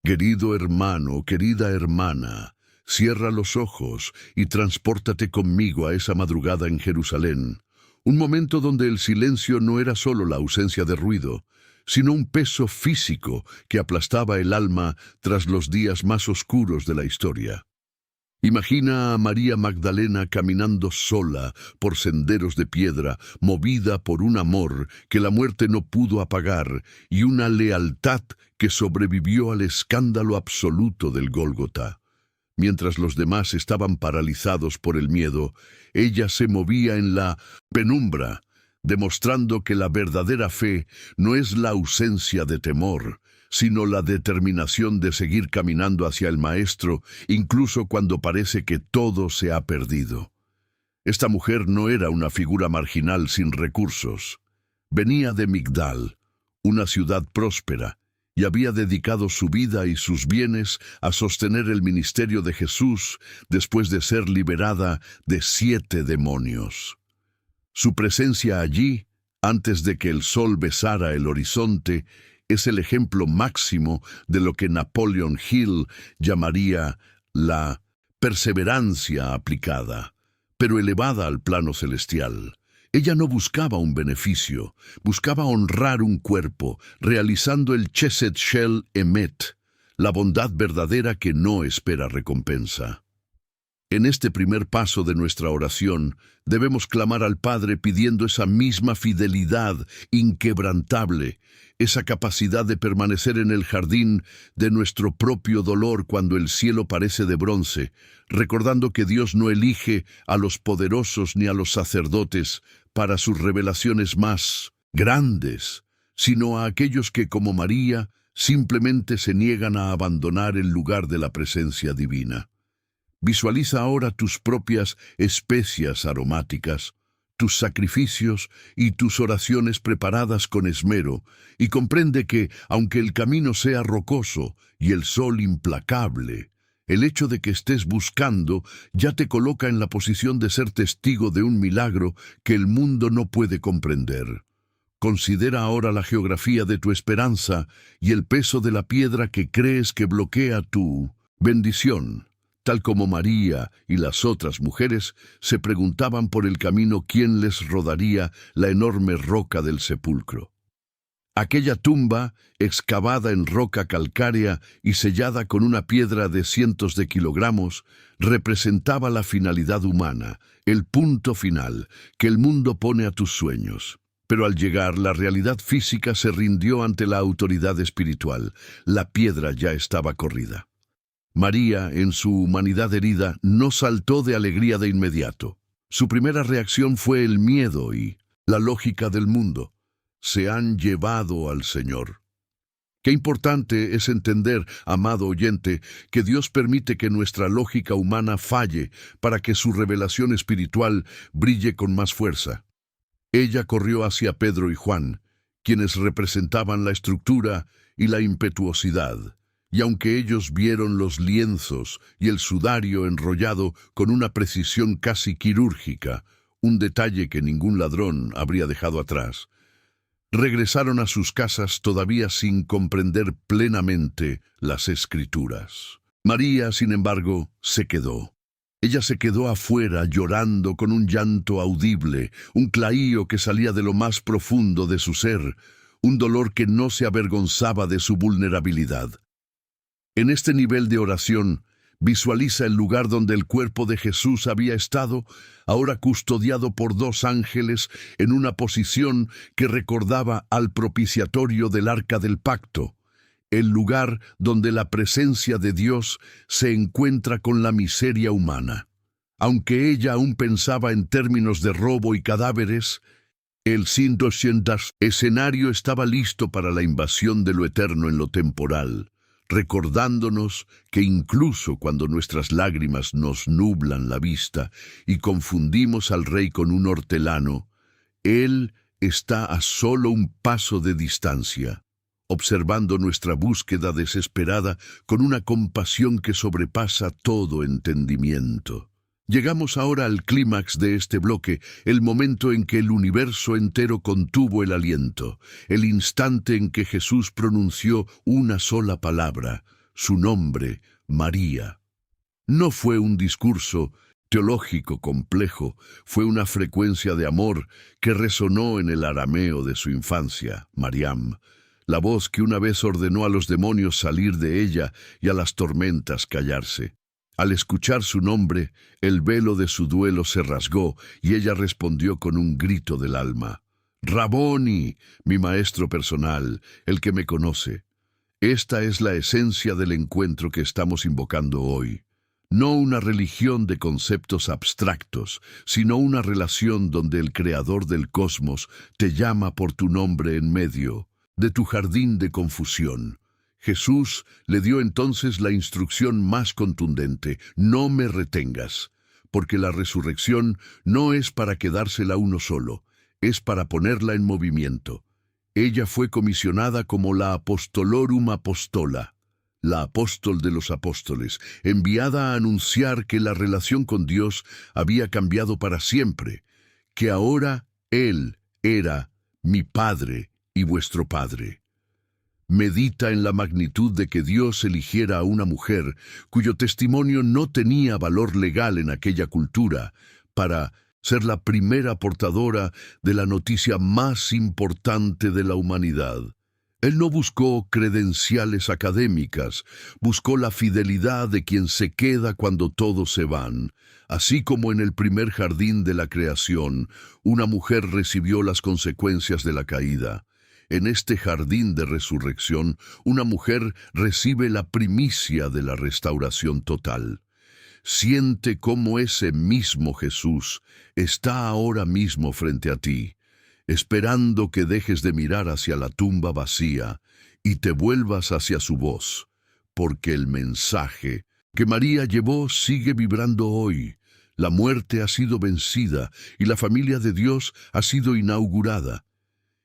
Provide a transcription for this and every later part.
Querido hermano, querida hermana, cierra los ojos y transpórtate conmigo a esa madrugada en Jerusalén, un momento donde el silencio no era solo la ausencia de ruido, sino un peso físico que aplastaba el alma tras los días más oscuros de la historia. Imagina a María Magdalena caminando sola por senderos de piedra, movida por un amor que la muerte no pudo apagar y una lealtad que sobrevivió al escándalo absoluto del Gólgota. Mientras los demás estaban paralizados por el miedo, ella se movía en la penumbra, demostrando que la verdadera fe no es la ausencia de temor, sino la determinación de seguir caminando hacia el Maestro, incluso cuando parece que todo se ha perdido. Esta mujer no era una figura marginal sin recursos. Venía de Migdal, una ciudad próspera, y había dedicado su vida y sus bienes a sostener el ministerio de Jesús después de ser liberada de 7 demonios. Su presencia allí, antes de que el sol besara el horizonte, es el ejemplo máximo de lo que Napoleon Hill llamaría la perseverancia aplicada, pero elevada al plano celestial. Ella no buscaba un beneficio, buscaba honrar un cuerpo, realizando el Chesed Shel Emet, la bondad verdadera que no espera recompensa. En este primer paso de nuestra oración, debemos clamar al Padre pidiendo esa misma fidelidad inquebrantable, esa capacidad de permanecer en el jardín de nuestro propio dolor cuando el cielo parece de bronce, recordando que Dios no elige a los poderosos ni a los sacerdotes para sus revelaciones más grandes, sino a aquellos que, como María, simplemente se niegan a abandonar el lugar de la presencia divina. Visualiza ahora tus propias especias aromáticas, tus sacrificios y tus oraciones preparadas con esmero, y comprende que, aunque el camino sea rocoso y el sol implacable, el hecho de que estés buscando ya te coloca en la posición de ser testigo de un milagro que el mundo no puede comprender. Considera ahora la geografía de tu esperanza y el peso de la piedra que crees que bloquea tu bendición. Tal como María y las otras mujeres se preguntaban por el camino quién les rodaría la enorme roca del sepulcro. Aquella tumba, excavada en roca calcárea y sellada con una piedra de cientos de kilogramos, representaba la finalidad humana, el punto final que el mundo pone a tus sueños. Pero al llegar, la realidad física se rindió ante la autoridad espiritual. La piedra ya estaba corrida. María, en su humanidad herida, no saltó de alegría de inmediato. Su primera reacción fue el miedo y la lógica del mundo. Se han llevado al Señor. Qué importante es entender, amado oyente, que Dios permite que nuestra lógica humana falle para que su revelación espiritual brille con más fuerza. Ella corrió hacia Pedro y Juan, quienes representaban la estructura y la impetuosidad. Y aunque ellos vieron los lienzos y el sudario enrollado con una precisión casi quirúrgica, un detalle que ningún ladrón habría dejado atrás, regresaron a sus casas todavía sin comprender plenamente las Escrituras. María, sin embargo, se quedó. Ella se quedó afuera llorando con un llanto audible, un claío que salía de lo más profundo de su ser, un dolor que no se avergonzaba de su vulnerabilidad. En este nivel de oración, visualiza el lugar donde el cuerpo de Jesús había estado, ahora custodiado por 2 ángeles en una posición que recordaba al propiciatorio del Arca del Pacto, el lugar donde la presencia de Dios se encuentra con la miseria humana. Aunque ella aún pensaba en términos de robo y cadáveres, el 180 escenario estaba listo para la invasión de lo eterno en lo temporal, recordándonos que incluso cuando nuestras lágrimas nos nublan la vista y confundimos al Rey con un hortelano, Él está a solo un paso de distancia, observando nuestra búsqueda desesperada con una compasión que sobrepasa todo entendimiento. Llegamos ahora al clímax de este bloque, el momento en que el universo entero contuvo el aliento, el instante en que Jesús pronunció una sola palabra: su nombre, María. No fue un discurso teológico complejo, fue una frecuencia de amor que resonó en el arameo de su infancia, Mariam, la voz que una vez ordenó a los demonios salir de ella y a las tormentas callarse. Al escuchar su nombre, el velo de su duelo se rasgó y ella respondió con un grito del alma: «Raboni, mi maestro personal, el que me conoce». Esta es la esencia del encuentro que estamos invocando hoy. No una religión de conceptos abstractos, sino una relación donde el Creador del cosmos te llama por tu nombre en medio de tu jardín de confusión. Jesús le dio entonces la instrucción más contundente: no me retengas, porque la resurrección no es para quedársela uno solo, es para ponerla en movimiento. Ella fue comisionada como la Apostolorum Apostola, la apóstol de los apóstoles, enviada a anunciar que la relación con Dios había cambiado para siempre, que ahora Él era mi Padre y vuestro Padre. Medita en la magnitud de que Dios eligiera a una mujer cuyo testimonio no tenía valor legal en aquella cultura para ser la primera portadora de la noticia más importante de la humanidad. Él no buscó credenciales académicas, buscó la fidelidad de quien se queda cuando todos se van. Así como en el primer jardín de la creación, una mujer recibió las consecuencias de la caída. En este jardín de resurrección, una mujer recibe la primicia de la restauración total. Siente cómo ese mismo Jesús está ahora mismo frente a ti, esperando que dejes de mirar hacia la tumba vacía y te vuelvas hacia su voz, porque el mensaje que María llevó sigue vibrando hoy. La muerte ha sido vencida y la familia de Dios ha sido inaugurada.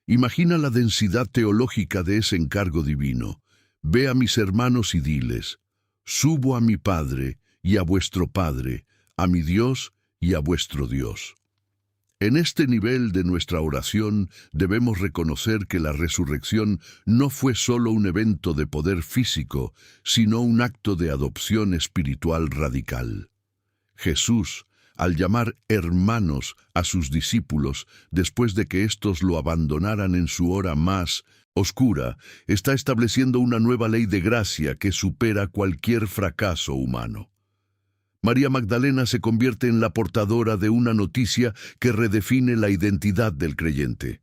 Imagina la densidad teológica de ese encargo divino. Ve a mis hermanos y diles: subo a mi Padre y a vuestro Padre, a mi Dios y a vuestro Dios. En este nivel de nuestra oración debemos reconocer que la resurrección no fue solo un evento de poder físico, sino un acto de adopción espiritual radical. Jesús, al llamar hermanos a sus discípulos después de que éstos lo abandonaran en su hora más oscura, está estableciendo una nueva ley de gracia que supera cualquier fracaso humano. María Magdalena se convierte en la portadora de una noticia que redefine la identidad del creyente.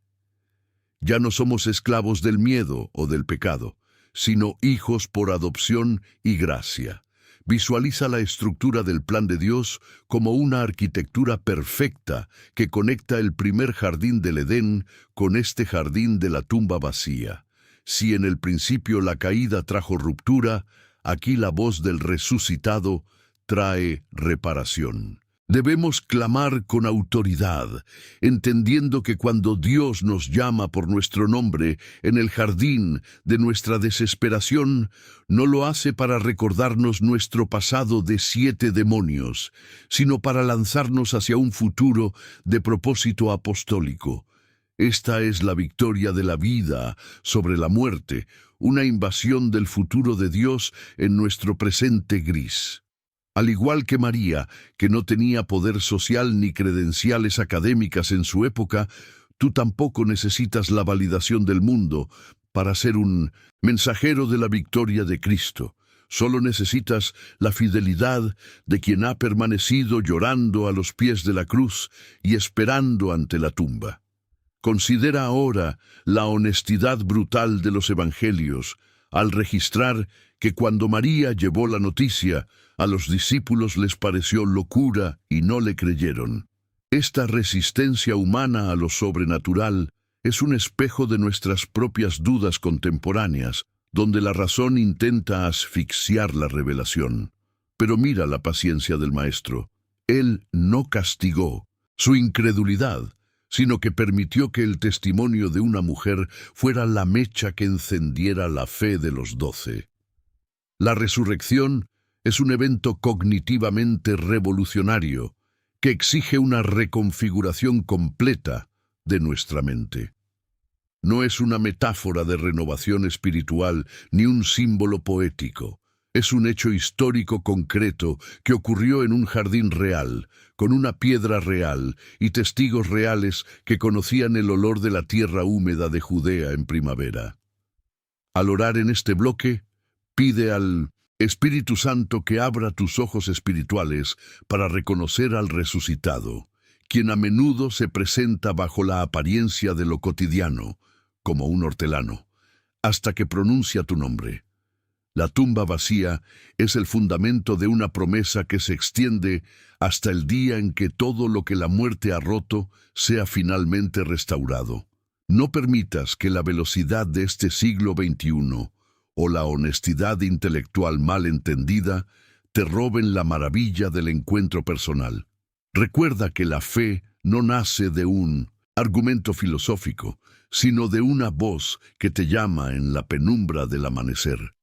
Ya no somos esclavos del miedo o del pecado, sino hijos por adopción y gracia. Visualiza la estructura del plan de Dios como una arquitectura perfecta que conecta el primer jardín del Edén con este jardín de la tumba vacía. Si en el principio la caída trajo ruptura, aquí la voz del resucitado trae reparación. Debemos clamar con autoridad, entendiendo que cuando Dios nos llama por nuestro nombre en el jardín de nuestra desesperación, no lo hace para recordarnos nuestro pasado de 7 demonios, sino para lanzarnos hacia un futuro de propósito apostólico. Esta es la victoria de la vida sobre la muerte, una invasión del futuro de Dios en nuestro presente gris. Al igual que María, que no tenía poder social ni credenciales académicas en su época, tú tampoco necesitas la validación del mundo para ser un mensajero de la victoria de Cristo. Solo necesitas la fidelidad de quien ha permanecido llorando a los pies de la cruz y esperando ante la tumba. Considera ahora la honestidad brutal de los evangelios al registrar que cuando María llevó la noticia, a los discípulos les pareció locura y no le creyeron. Esta resistencia humana a lo sobrenatural es un espejo de nuestras propias dudas contemporáneas, donde la razón intenta asfixiar la revelación. Pero mira la paciencia del Maestro. Él no castigó su incredulidad, sino que permitió que el testimonio de una mujer fuera la mecha que encendiera la fe de los 12. La resurrección es un evento cognitivamente revolucionario que exige una reconfiguración completa de nuestra mente. No es una metáfora de renovación espiritual ni un símbolo poético. Es un hecho histórico concreto que ocurrió en un jardín real, con una piedra real y testigos reales que conocían el olor de la tierra húmeda de Judea en primavera. Al orar en este bloque, pide al Espíritu Santo que abra tus ojos espirituales para reconocer al resucitado, quien a menudo se presenta bajo la apariencia de lo cotidiano, como un hortelano, hasta que pronuncia tu nombre. La tumba vacía es el fundamento de una promesa que se extiende hasta el día en que todo lo que la muerte ha roto sea finalmente restaurado. No permitas que la velocidad de este siglo XXI o la honestidad intelectual mal entendida te roben la maravilla del encuentro personal. Recuerda que la fe no nace de un argumento filosófico, sino de una voz que te llama en la penumbra del amanecer.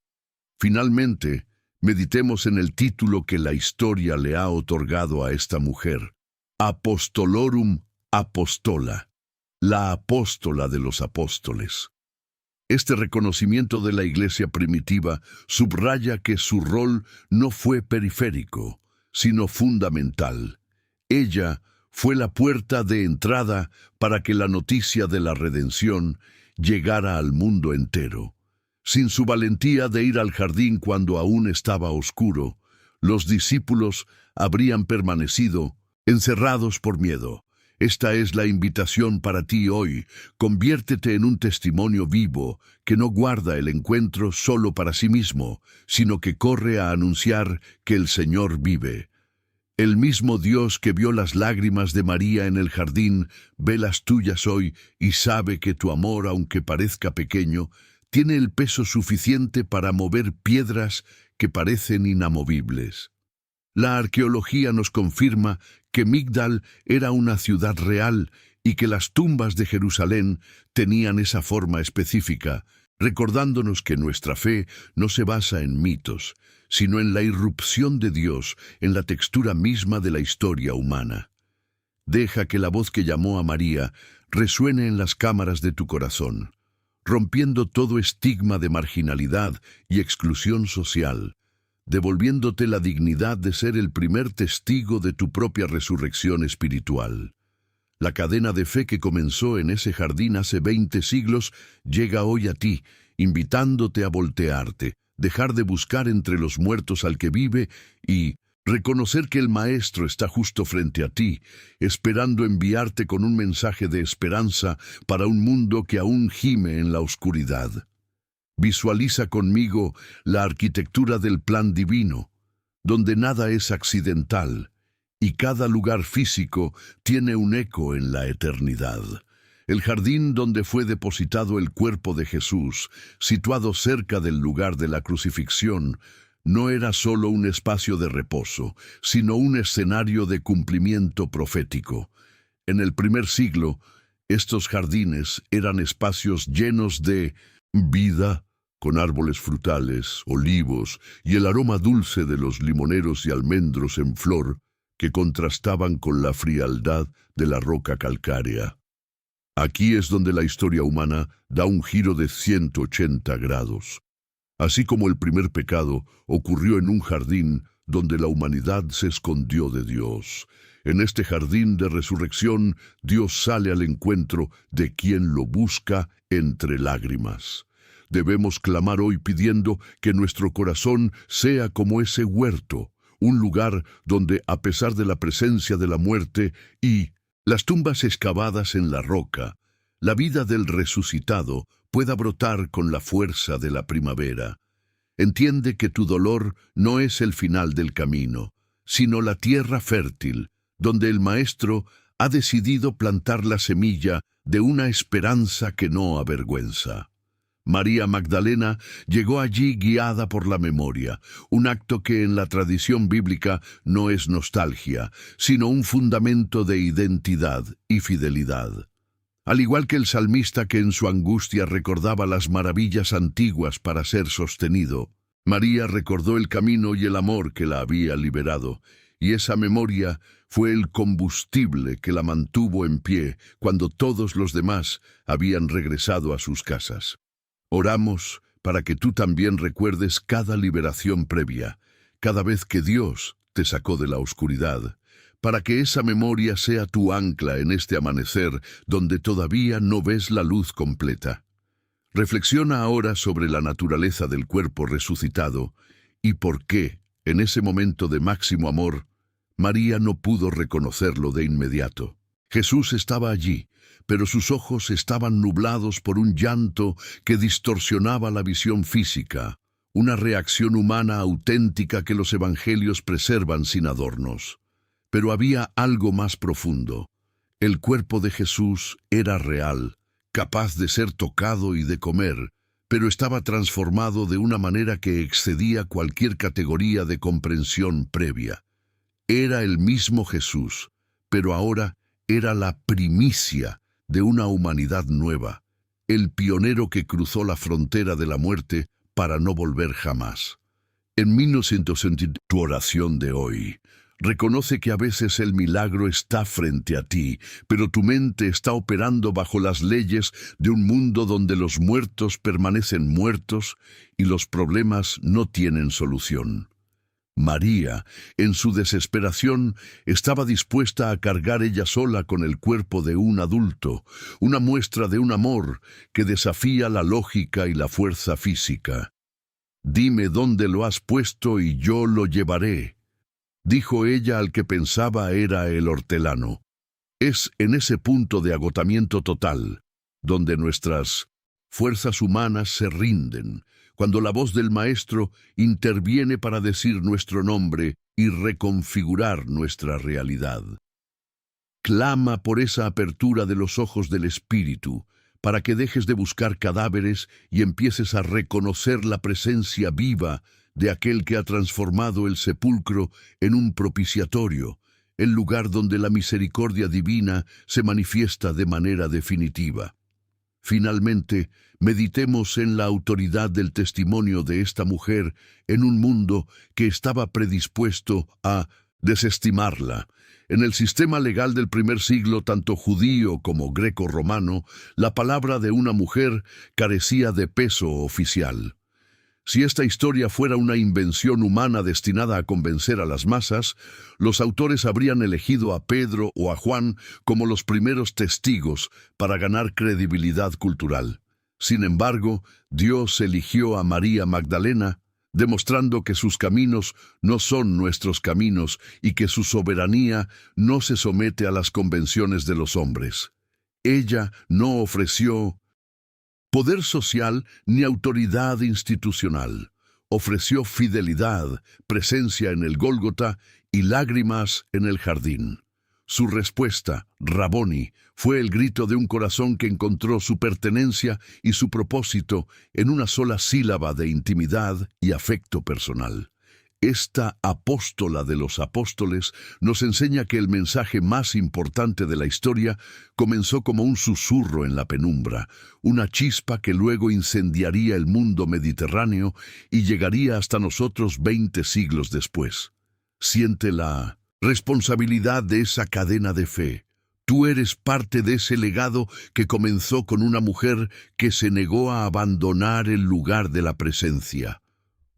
Finalmente, meditemos en el título que la historia le ha otorgado a esta mujer: Apostolorum Apostola, la apóstola de los apóstoles. Este reconocimiento de la iglesia primitiva subraya que su rol no fue periférico, sino fundamental. Ella fue la puerta de entrada para que la noticia de la redención llegara al mundo entero. Sin su valentía de ir al jardín cuando aún estaba oscuro, los discípulos habrían permanecido encerrados por miedo. Esta es la invitación para ti hoy. Conviértete en un testimonio vivo que no guarda el encuentro solo para sí mismo, sino que corre a anunciar que el Señor vive. El mismo Dios que vio las lágrimas de María en el jardín, ve las tuyas hoy y sabe que tu amor, aunque parezca pequeño, tiene el peso suficiente para mover piedras que parecen inamovibles. La arqueología nos confirma que Migdal era una ciudad real y que las tumbas de Jerusalén tenían esa forma específica, recordándonos que nuestra fe no se basa en mitos, sino en la irrupción de Dios en la textura misma de la historia humana. Deja que la voz que llamó a María resuene en las cámaras de tu corazón, rompiendo todo estigma de marginalidad y exclusión social, devolviéndote la dignidad de ser el primer testigo de tu propia resurrección espiritual. La cadena de fe que comenzó en ese jardín hace 20 siglos llega hoy a ti, invitándote a voltearte, dejar de buscar entre los muertos al que vive y reconocer que el Maestro está justo frente a ti, esperando enviarte con un mensaje de esperanza para un mundo que aún gime en la oscuridad. Visualiza conmigo la arquitectura del plan divino, donde nada es accidental y cada lugar físico tiene un eco en la eternidad. El jardín donde fue depositado el cuerpo de Jesús, situado cerca del lugar de la crucifixión, no era solo un espacio de reposo, sino un escenario de cumplimiento profético. En el primer siglo, estos jardines eran espacios llenos de vida, con árboles frutales, olivos y el aroma dulce de los limoneros y almendros en flor que contrastaban con la frialdad de la roca calcárea. Aquí es donde la historia humana da un giro de 180 grados. Así como el primer pecado ocurrió en un jardín donde la humanidad se escondió de Dios, en este jardín de resurrección Dios sale al encuentro de quien lo busca entre lágrimas. Debemos clamar hoy pidiendo que nuestro corazón sea como ese huerto, un lugar donde, a pesar de la presencia de la muerte y las tumbas excavadas en la roca, la vida del resucitado pueda brotar con la fuerza de la primavera. Entiende que tu dolor no es el final del camino, sino la tierra fértil, donde el Maestro ha decidido plantar la semilla de una esperanza que no avergüenza. María Magdalena llegó allí guiada por la memoria, un acto que en la tradición bíblica no es nostalgia, sino un fundamento de identidad y fidelidad. Al igual que el salmista que en su angustia recordaba las maravillas antiguas para ser sostenido, María recordó el camino y el amor que la había liberado, y esa memoria fue el combustible que la mantuvo en pie cuando todos los demás habían regresado a sus casas. Oramos para que tú también recuerdes cada liberación previa, cada vez que Dios te sacó de la oscuridad, para que esa memoria sea tu ancla en este amanecer donde todavía no ves la luz completa. Reflexiona ahora sobre la naturaleza del cuerpo resucitado y por qué, en ese momento de máximo amor, María no pudo reconocerlo de inmediato. Jesús estaba allí, pero sus ojos estaban nublados por un llanto que distorsionaba la visión física, una reacción humana auténtica que los evangelios preservan sin adornos. Pero había algo más profundo. El cuerpo de Jesús era real, capaz de ser tocado y de comer, pero estaba transformado de una manera que excedía cualquier categoría de comprensión previa. Era el mismo Jesús, pero ahora era la primicia de una humanidad nueva, el pionero que cruzó la frontera de la muerte para no volver jamás. En 1960, tu oración de hoy reconoce que a veces el milagro está frente a ti, pero tu mente está operando bajo las leyes de un mundo donde los muertos permanecen muertos y los problemas no tienen solución. María, en su desesperación, estaba dispuesta a cargar ella sola con el cuerpo de un adulto, una muestra de un amor que desafía la lógica y la fuerza física. «Dime dónde lo has puesto y yo lo llevaré», dijo ella al que pensaba era el hortelano. Es en ese punto de agotamiento total, donde nuestras fuerzas humanas se rinden, cuando la voz del Maestro interviene para decir nuestro nombre y reconfigurar nuestra realidad. Clama por esa apertura de los ojos del Espíritu, para que dejes de buscar cadáveres y empieces a reconocer la presencia viva de aquel que ha transformado el sepulcro en un propiciatorio, el lugar donde la misericordia divina se manifiesta de manera definitiva. Finalmente, meditemos en la autoridad del testimonio de esta mujer en un mundo que estaba predispuesto a desestimarla. En el sistema legal del primer siglo, tanto judío como greco-romano, la palabra de una mujer carecía de peso oficial. Si esta historia fuera una invención humana destinada a convencer a las masas, los autores habrían elegido a Pedro o a Juan como los primeros testigos para ganar credibilidad cultural. Sin embargo, Dios eligió a María Magdalena, demostrando que sus caminos no son nuestros caminos y que su soberanía no se somete a las convenciones de los hombres. Ella no ofreció poder social ni autoridad institucional. Ofreció fidelidad, presencia en el Gólgota y lágrimas en el jardín. Su respuesta, Raboni, fue el grito de un corazón que encontró su pertenencia y su propósito en una sola sílaba de intimidad y afecto personal. Esta apóstola de los apóstoles nos enseña que el mensaje más importante de la historia comenzó como un susurro en la penumbra, una chispa que luego incendiaría el mundo mediterráneo y llegaría hasta nosotros 20 siglos después. Siente la responsabilidad de esa cadena de fe. Tú eres parte de ese legado que comenzó con una mujer que se negó a abandonar el lugar de la presencia.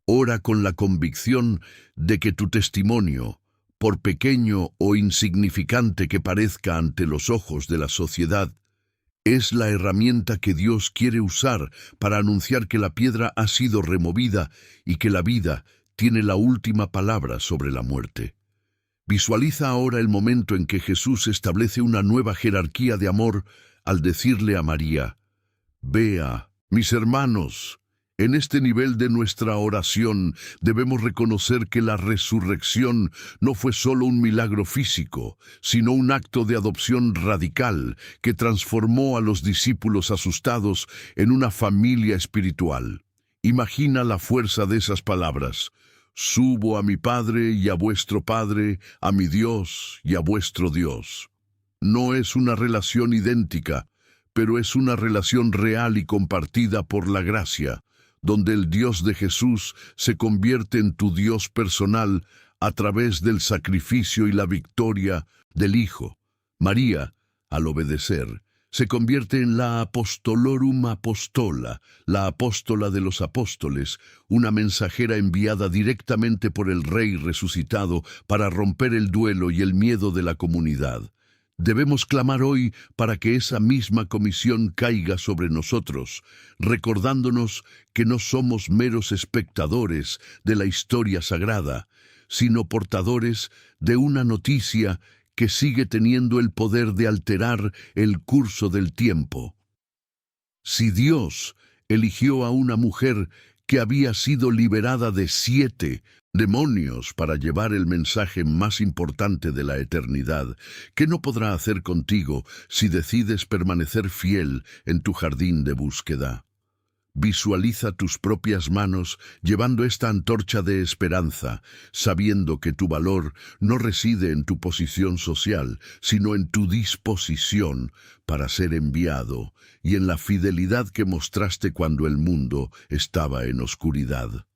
Ora con la convicción de que tu testimonio, por pequeño o insignificante que parezca ante los ojos de la sociedad, es la herramienta que Dios quiere usar para anunciar que la piedra ha sido removida y que la vida tiene la última palabra sobre la muerte. Visualiza ahora el momento en que Jesús establece una nueva jerarquía de amor al decirle a María: «Vea, mis hermanos». En este nivel de nuestra oración debemos reconocer que la resurrección no fue solo un milagro físico, sino un acto de adopción radical que transformó a los discípulos asustados en una familia espiritual. Imagina la fuerza de esas palabras: «Subo a mi Padre y a vuestro Padre, a mi Dios y a vuestro Dios». No es una relación idéntica, pero es una relación real y compartida por la gracia, donde el Dios de Jesús se convierte en tu Dios personal a través del sacrificio y la victoria del Hijo. María, al obedecer, se convierte en la Apostolorum Apostola, la apóstola de los apóstoles, una mensajera enviada directamente por el Rey resucitado para romper el duelo y el miedo de la comunidad. Debemos clamar hoy para que esa misma comisión caiga sobre nosotros, recordándonos que no somos meros espectadores de la historia sagrada, sino portadores de una noticia que sigue teniendo el poder de alterar el curso del tiempo. Si Dios eligió a una mujer que había sido liberada de 7 demonios para llevar el mensaje más importante de la eternidad, ¿qué no podrá hacer contigo si decides permanecer fiel en tu jardín de búsqueda? Visualiza tus propias manos llevando esta antorcha de esperanza, sabiendo que tu valor no reside en tu posición social, sino en tu disposición para ser enviado y en la fidelidad que mostraste cuando el mundo estaba en oscuridad.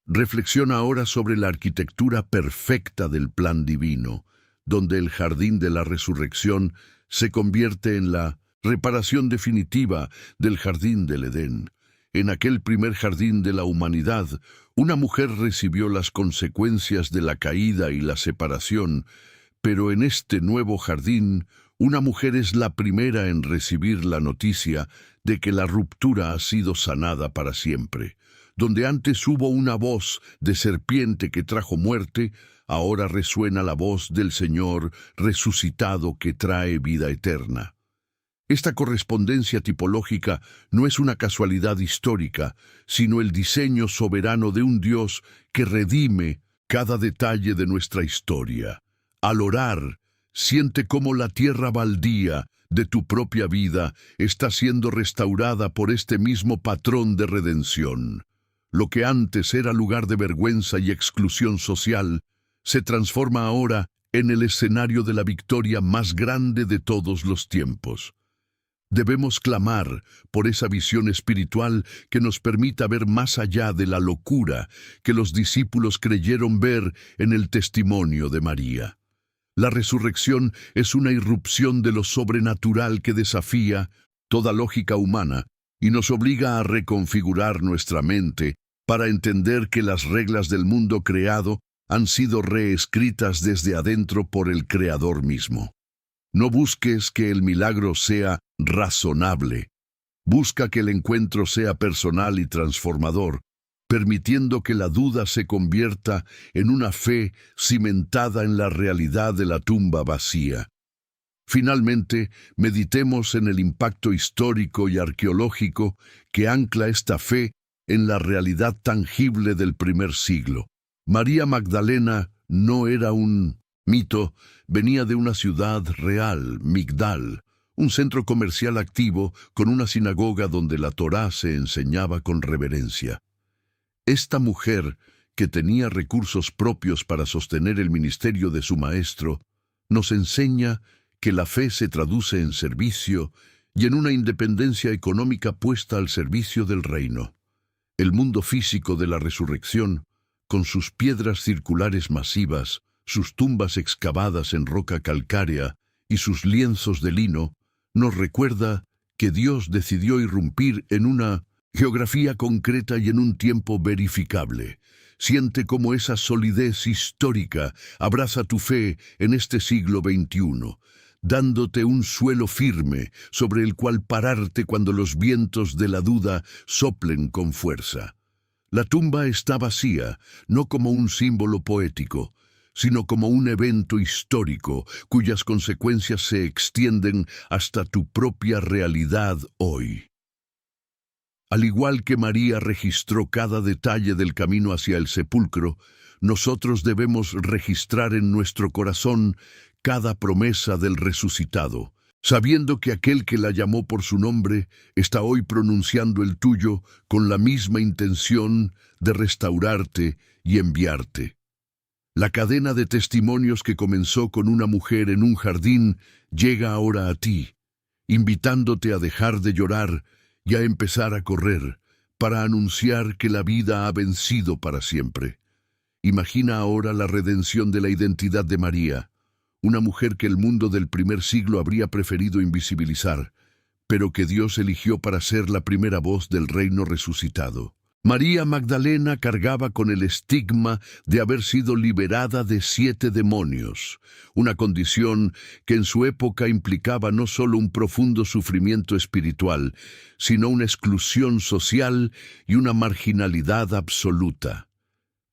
Reflexiona ahora sobre la arquitectura perfecta del plan divino, donde el jardín de la resurrección se convierte en la reparación definitiva del jardín del Edén. En aquel primer jardín de la humanidad, una mujer recibió las consecuencias de la caída y la separación, pero en este nuevo jardín, una mujer es la primera en recibir la noticia de que la ruptura ha sido sanada para siempre. Donde antes hubo una voz de serpiente que trajo muerte, ahora resuena la voz del Señor resucitado que trae vida eterna. Esta correspondencia tipológica no es una casualidad histórica, sino el diseño soberano de un Dios que redime cada detalle de nuestra historia. Al orar, siente cómo la tierra baldía de tu propia vida está siendo restaurada por este mismo patrón de redención. Lo que antes era lugar de vergüenza y exclusión social, se transforma ahora en el escenario de la victoria más grande de todos los tiempos. Debemos clamar por esa visión espiritual que nos permita ver más allá de la locura que los discípulos creyeron ver en el testimonio de María. La resurrección es una irrupción de lo sobrenatural que desafía toda lógica humana y nos obliga a reconfigurar nuestra mente para entender que las reglas del mundo creado han sido reescritas desde adentro por el Creador mismo. No busques que el milagro sea razonable. Busca que el encuentro sea personal y transformador, permitiendo que la duda se convierta en una fe cimentada en la realidad de la tumba vacía. Finalmente, meditemos en el impacto histórico y arqueológico que ancla esta fe en la realidad tangible del primer siglo. María Magdalena no era un mito, venía de una ciudad real, Migdal, un centro comercial activo con una sinagoga donde la Torá se enseñaba con reverencia. Esta mujer, que tenía recursos propios para sostener el ministerio de su maestro, nos enseña que la fe se traduce en servicio y en una independencia económica puesta al servicio del reino. El mundo físico de la resurrección, con sus piedras circulares masivas, sus tumbas excavadas en roca calcárea y sus lienzos de lino, nos recuerda que Dios decidió irrumpir en una geografía concreta y en un tiempo verificable. Siente cómo esa solidez histórica abraza tu fe en este siglo XXI, dándote un suelo firme sobre el cual pararte cuando los vientos de la duda soplen con fuerza. La tumba está vacía, no como un símbolo poético, sino como un evento histórico cuyas consecuencias se extienden hasta tu propia realidad hoy. Al igual que María registró cada detalle del camino hacia el sepulcro, nosotros debemos registrar en nuestro corazón cada promesa del resucitado, sabiendo que aquel que la llamó por su nombre está hoy pronunciando el tuyo con la misma intención de restaurarte y enviarte. La cadena de testimonios que comenzó con una mujer en un jardín llega ahora a ti, invitándote a dejar de llorar y a empezar a correr para anunciar que la vida ha vencido para siempre. Imagina ahora la redención de la identidad de María, una mujer que el mundo del primer siglo habría preferido invisibilizar, pero que Dios eligió para ser la primera voz del reino resucitado. María Magdalena cargaba con el estigma de haber sido liberada de 7 demonios, una condición que en su época implicaba no solo un profundo sufrimiento espiritual, sino una exclusión social y una marginalidad absoluta.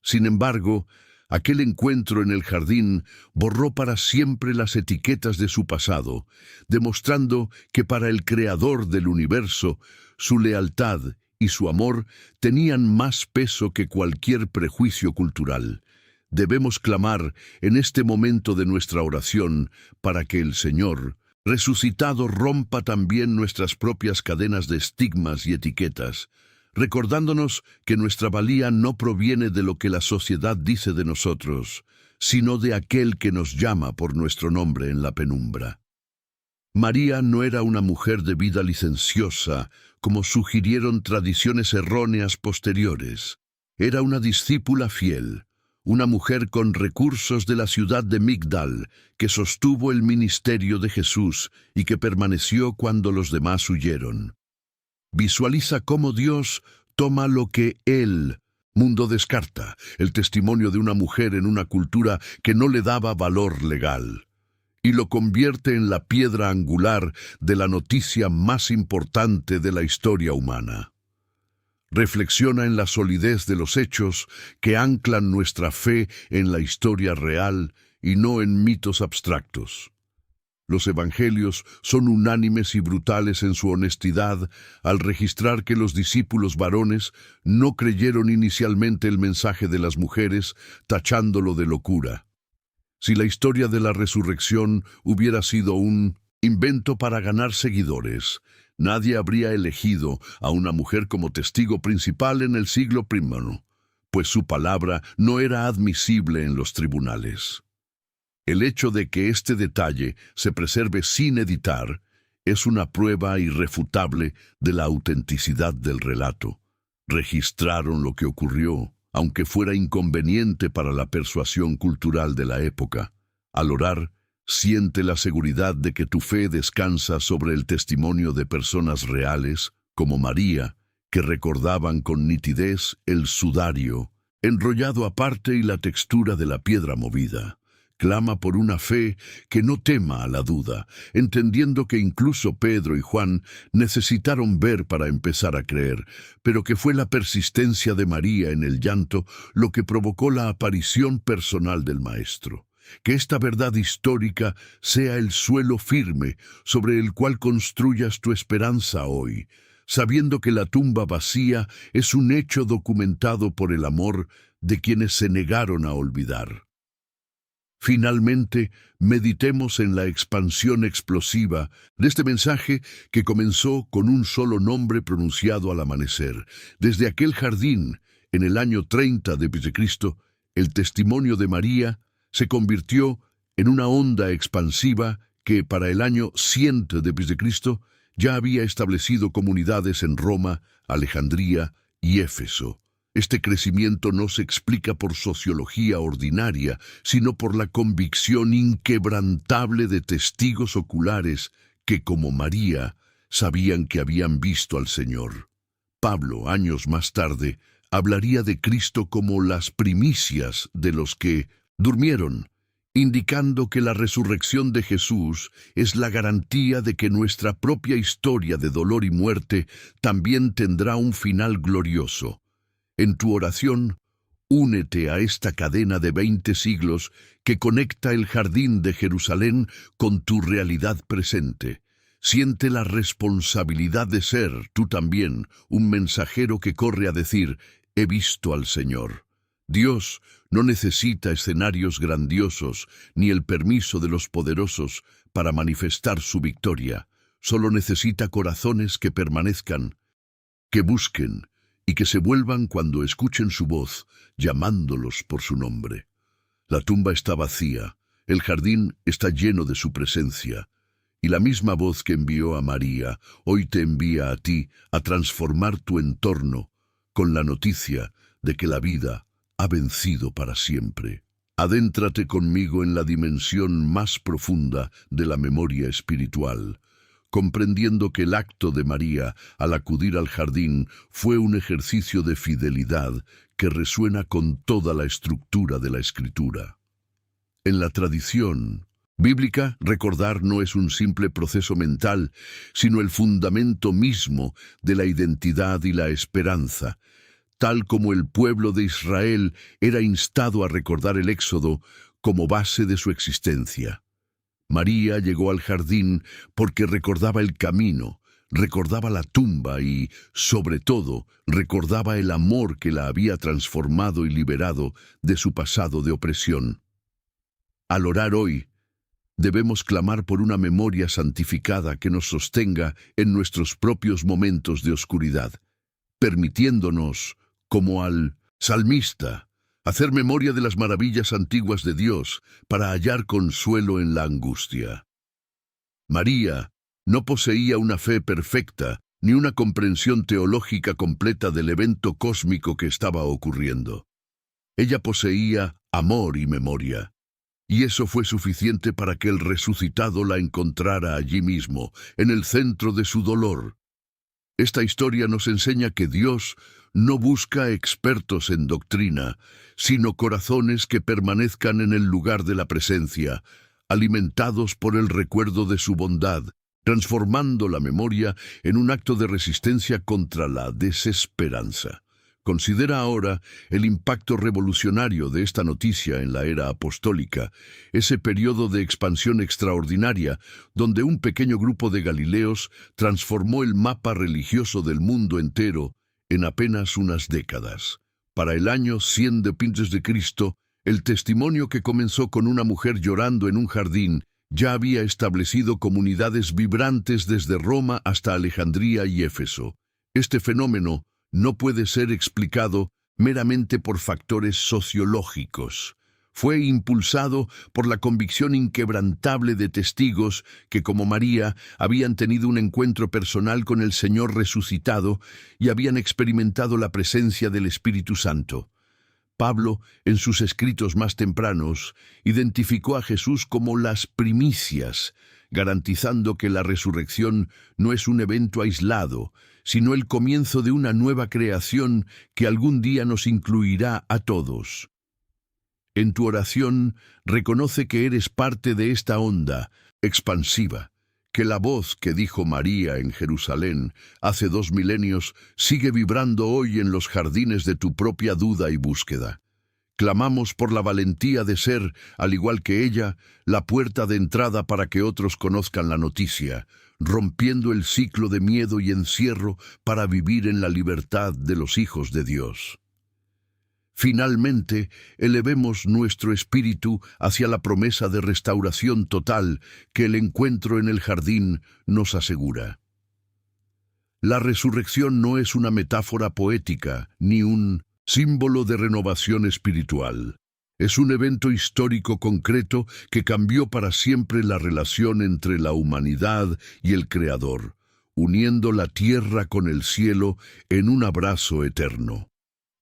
Sin embargo, aquel encuentro en el jardín borró para siempre las etiquetas de su pasado, demostrando que para el Creador del universo, su lealtad y su amor tenían más peso que cualquier prejuicio cultural. Debemos clamar en este momento de nuestra oración para que el Señor, resucitado, rompa también nuestras propias cadenas de estigmas y etiquetas, recordándonos que nuestra valía no proviene de lo que la sociedad dice de nosotros, sino de aquel que nos llama por nuestro nombre en la penumbra. María no era una mujer de vida licenciosa, como sugirieron tradiciones erróneas posteriores. Era una discípula fiel, una mujer con recursos de la ciudad de Migdal, que sostuvo el ministerio de Jesús y que permaneció cuando los demás huyeron. Visualiza cómo Dios toma lo que el mundo descarta, el testimonio de una mujer en una cultura que no le daba valor legal, y lo convierte en la piedra angular de la noticia más importante de la historia humana. Reflexiona en la solidez de los hechos que anclan nuestra fe en la historia real y no en mitos abstractos. Los evangelios son unánimes y brutales en su honestidad al registrar que los discípulos varones no creyeron inicialmente el mensaje de las mujeres, tachándolo de locura. Si la historia de la resurrección hubiera sido un invento para ganar seguidores, nadie habría elegido a una mujer como testigo principal en el siglo I, pues su palabra no era admisible en los tribunales. El hecho de que este detalle se preserve sin editar es una prueba irrefutable de la autenticidad del relato. Registraron lo que ocurrió, aunque fuera inconveniente para la persuasión cultural de la época. Al orar, siente la seguridad de que tu fe descansa sobre el testimonio de personas reales, como María, que recordaban con nitidez el sudario, enrollado aparte y la textura de la piedra movida. Clama por una fe que no tema a la duda, entendiendo que incluso Pedro y Juan necesitaron ver para empezar a creer, pero que fue la persistencia de María en el llanto lo que provocó la aparición personal del Maestro. Que esta verdad histórica sea el suelo firme sobre el cual construyas tu esperanza hoy, sabiendo que la tumba vacía es un hecho documentado por el amor de quienes se negaron a olvidar. Finalmente, meditemos en la expansión explosiva de este mensaje que comenzó con un solo nombre pronunciado al amanecer. Desde aquel jardín, en el año 30 de Cristo, el testimonio de María se convirtió en una onda expansiva que para el año 100 de Cristo ya había establecido comunidades en Roma, Alejandría y Éfeso. Este crecimiento no se explica por sociología ordinaria, sino por la convicción inquebrantable de testigos oculares que, como María, sabían que habían visto al Señor. Pablo, años más tarde, hablaría de Cristo como las primicias de los que durmieron, indicando que la resurrección de Jesús es la garantía de que nuestra propia historia de dolor y muerte también tendrá un final glorioso. En tu oración, únete a esta cadena de 20 siglos que conecta el jardín de Jerusalén con tu realidad presente. Siente la responsabilidad de ser, tú también, un mensajero que corre a decir, he visto al Señor. Dios no necesita escenarios grandiosos ni el permiso de los poderosos para manifestar su victoria. Solo necesita corazones que permanezcan, que busquen, y que se vuelvan cuando escuchen su voz, llamándolos por su nombre. La tumba está vacía, el jardín está lleno de su presencia, y la misma voz que envió a María, hoy te envía a ti a transformar tu entorno con la noticia de que la vida ha vencido para siempre. Adéntrate conmigo en la dimensión más profunda de la memoria espiritual, comprendiendo que el acto de María al acudir al jardín fue un ejercicio de fidelidad que resuena con toda la estructura de la Escritura. En la tradición bíblica, recordar no es un simple proceso mental, sino el fundamento mismo de la identidad y la esperanza, tal como el pueblo de Israel era instado a recordar el Éxodo como base de su existencia. María llegó al jardín porque recordaba el camino, recordaba la tumba y, sobre todo, recordaba el amor que la había transformado y liberado de su pasado de opresión. Al orar hoy, debemos clamar por una memoria santificada que nos sostenga en nuestros propios momentos de oscuridad, permitiéndonos, como al salmista, hacer memoria de las maravillas antiguas de Dios para hallar consuelo en la angustia. María no poseía una fe perfecta ni una comprensión teológica completa del evento cósmico que estaba ocurriendo. Ella poseía amor y memoria, y eso fue suficiente para que el resucitado la encontrara allí mismo, en el centro de su dolor. Esta historia nos enseña que Dios no busca expertos en doctrina, sino corazones que permanezcan en el lugar de la presencia, alimentados por el recuerdo de su bondad, transformando la memoria en un acto de resistencia contra la desesperanza. Considera ahora el impacto revolucionario de esta noticia en la era apostólica, ese periodo de expansión extraordinaria donde un pequeño grupo de galileos transformó el mapa religioso del mundo entero en apenas unas décadas. Para el año 100 de Cristo, el testimonio que comenzó con una mujer llorando en un jardín ya había establecido comunidades vibrantes desde Roma hasta Alejandría y Éfeso. Este fenómeno no puede ser explicado meramente por factores sociológicos. Fue impulsado por la convicción inquebrantable de testigos que, como María, habían tenido un encuentro personal con el Señor resucitado y habían experimentado la presencia del Espíritu Santo. Pablo, en sus escritos más tempranos, identificó a Jesús como las primicias, garantizando que la resurrección no es un evento aislado, sino el comienzo de una nueva creación que algún día nos incluirá a todos. En tu oración, reconoce que eres parte de esta onda expansiva, que la voz que dijo María en Jerusalén hace 2 milenios sigue vibrando hoy en los jardines de tu propia duda y búsqueda. Clamamos por la valentía de ser, al igual que ella, la puerta de entrada para que otros conozcan la noticia, rompiendo el ciclo de miedo y encierro para vivir en la libertad de los hijos de Dios. Finalmente, elevemos nuestro espíritu hacia la promesa de restauración total que el encuentro en el jardín nos asegura. La resurrección no es una metáfora poética ni un símbolo de renovación espiritual. Es un evento histórico concreto que cambió para siempre la relación entre la humanidad y el Creador, uniendo la tierra con el cielo en un abrazo eterno.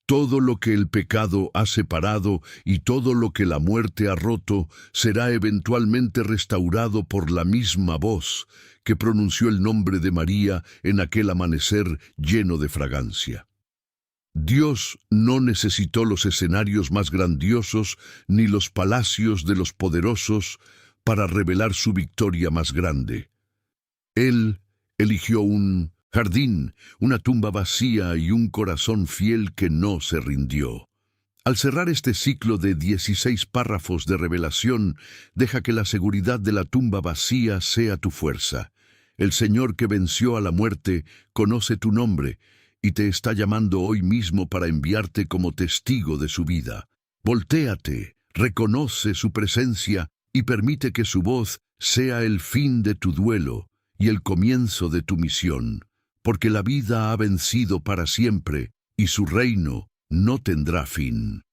Todo lo que el pecado ha separado y todo lo que la muerte ha roto será eventualmente restaurado por la misma voz que pronunció el nombre de María en aquel amanecer lleno de fragancia. Dios no necesitó los escenarios más grandiosos ni los palacios de los poderosos para revelar su victoria más grande. Él eligió un jardín, una tumba vacía y un corazón fiel que no se rindió. Al cerrar este ciclo de 16 párrafos de revelación, deja que la seguridad de la tumba vacía sea tu fuerza. El Señor que venció a la muerte conoce tu nombre y te está llamando hoy mismo para enviarte como testigo de su vida. Voltéate, reconoce su presencia y permite que su voz sea el fin de tu duelo y el comienzo de tu misión, porque la vida ha vencido para siempre y su reino no tendrá fin.